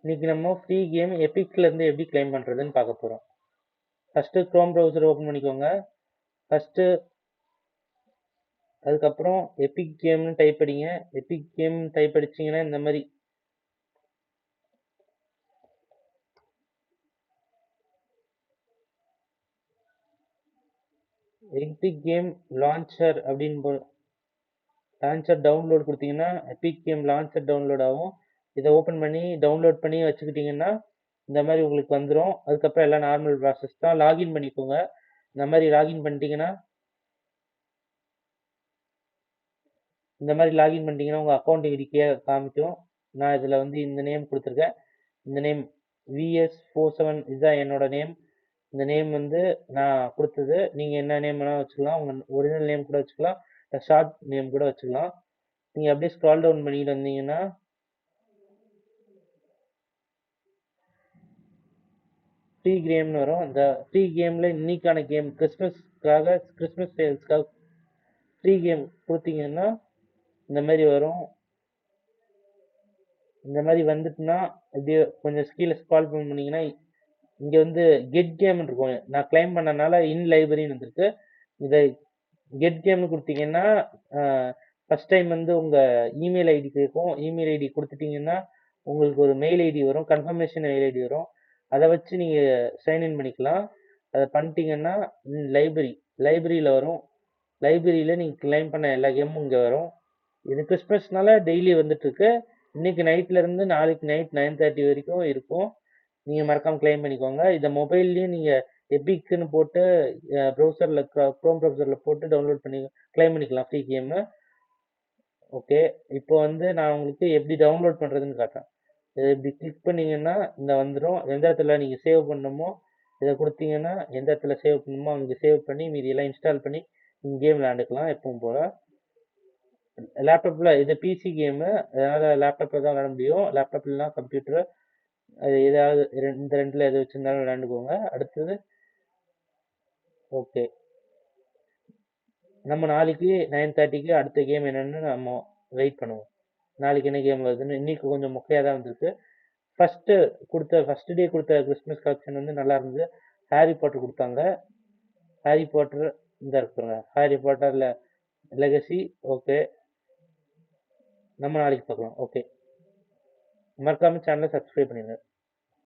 இன்னைக்கு நம்ம free game எபிக்ல இருந்து எப்படி கிளைம் பண்றதுன்னு பார்க்க போறோம். ஃபர்ஸ்ட் குரோம் ப்ரௌசர் ஓபன் பண்ணிக்கோங்க. ஃபர்ஸ்ட் அதுக்கப்புறம் எபிக் கேம்னு டைப் அடிங்க. எபிக் கேம் டைப் அடிச்சீங்கன்னா இந்த மாதிரி எபிக் கேம் லான்ச்சர் அப்படின்னு லான்ச்சர் டவுன்லோட் கொடுத்தீங்கன்னா எபிக் கேம் லான்ச்சர் டவுன்லோட் ஆகும். இதை ஓப்பன் பண்ணி டவுன்லோட் பண்ணி வச்சுக்கிட்டீங்கன்னா இந்த மாதிரி உங்களுக்கு வந்துடும். அதுக்கப்புறம் எல்லாம் நார்மல் ப்ராசஸ் தான். லாகின் பண்ணிக்கோங்க. இந்த மாதிரி லாகின் பண்ணிட்டீங்கன்னா உங்கள் அக்கௌண்ட் ஐடிக்கே காமிக்கும். நான் இதில் வந்து இந்த நேம் கொடுத்துருக்கேன். இந்த நேம் VS47 இதுதான் என்னோட நேம். இந்த நேம் வந்து நான் கொடுத்தது. நீங்கள் என்ன நேம் வேணால் வச்சுக்கலாம். உங்கள் ஒரிஜினல் நேம் கூட வச்சுக்கலாம், இல்லை ஷார்ட் நேம் கூட வச்சுக்கலாம். நீங்கள் அப்படியே ஸ்க்ரால் டவுன் பண்ணிட்டு வந்தீங்கன்னா ஃப்ரீ கேம்னு வரும். அந்த ஃப்ரீ கேமில் இன்னைக்கான கேம் கிறிஸ்மஸ் சேல்ஸ்க்காக ஃப்ரீ கேம் கொடுத்தீங்கன்னா இந்த மாதிரி வரும். இந்த மாதிரி வந்துட்டுனா இப்படியே கொஞ்சம் கீழே ஸ்க்ரால் பண்ணிங்கன்னா இங்கே வந்து கெட் கேம்னு இருக்கும். நான் கிளைம் பண்ணனால இன் லைப்ரரின்னு வந்திருக்கு. இதை கெட் கேம்னு கொடுத்தீங்கன்னா ஃபர்ஸ்ட் டைம் வந்து உங்கள் இமெயில் ஐடி கேட்கும். இமெயில் ஐடி கொடுத்துட்டீங்கன்னா உங்களுக்கு ஒரு மெயில் ஐடி வரும், கன்ஃபர்மேஷன் மெயில் ஐடி வரும். அதை வச்சு நீங்கள் சைன்இன் பண்ணிக்கலாம். அதை பண்ணிட்டீங்கன்னா லைப்ரரியில் வரும். லைப்ரரியில் நீங்கள் கிளைம் பண்ண எல்லா கேமும் இங்கே வரும். இது கிறிஸ்மஸ்னால டெய்லி வந்துட்டுருக்கு. இன்னைக்கு நைட்லேருந்து நாளைக்கு நைட் 9:30 வரைக்கும் இருக்கும். நீங்கள் மறக்காமல் கிளைம் பண்ணிக்கோங்க. இதை மொபைல்லையும் நீங்கள் எபிக்னு போட்டு ப்ரௌசரில் க்ரோம் ப்ரௌசரில் போட்டு டவுன்லோட் பண்ணி கிளைம் பண்ணிக்கலாம் ஃப்ரீ கேமு. ஓகே, இப்போ வந்து நான் உங்களுக்கு எப்படி டவுன்லோட் பண்ணுறதுன்னு காட்டுறேன். இதை இப்படி கிளிக் பண்ணிங்கன்னா இந்த வந்துடும். எந்த இடத்துல நீங்கள் சேவ் பண்ணணுமோ இதை கொடுத்தீங்கன்னா எந்த இடத்துல சேவ் பண்ணணுமோ அங்கே சேவ் பண்ணி மீதியெல்லாம் இன்ஸ்டால் பண்ணி நீங்கள் கேம் விளையாண்டுக்கலாம் எப்பவும் போல். லேப்டாப்பில் இது பிசி கேமு, அதனால் லேப்டாப்பில் தான் விளையாட முடியும். லேப்டாப்லாம் கம்ப்யூட்டர் அது ஏதாவது இந்த ரெண்டில் எது வச்சுருந்தாலும் விளையாண்டுக்கோங்க. அடுத்தது ஓகே, நம்ம நாளைக்கு 9:30க்கு அடுத்த கேம் என்னென்னு நம்ம வெயிட் பண்ணுவோம். நாளைக்கு என்ன கேம் வருதுன்னு. இன்னைக்கு கொஞ்சம் மொக்கையாக தான் வந்திருக்கு. ஃபர்ஸ்ட் டே கொடுத்த கிறிஸ்மஸ் கலெக்ஷன் வந்து நல்லா இருந்தது. ஹாரி பாட்டர் கொடுத்தாங்க. ஹாரி பாட்டர் இந்த இருக்குங்க, ஹாரி பாட்டரில் லெகசி. ஓகே, நம்ம நாளைக்கு பார்க்கலாம். ஓகே, மறக்காம சேனலை சப்ஸ்கிரைப் பண்ணிடுங்க.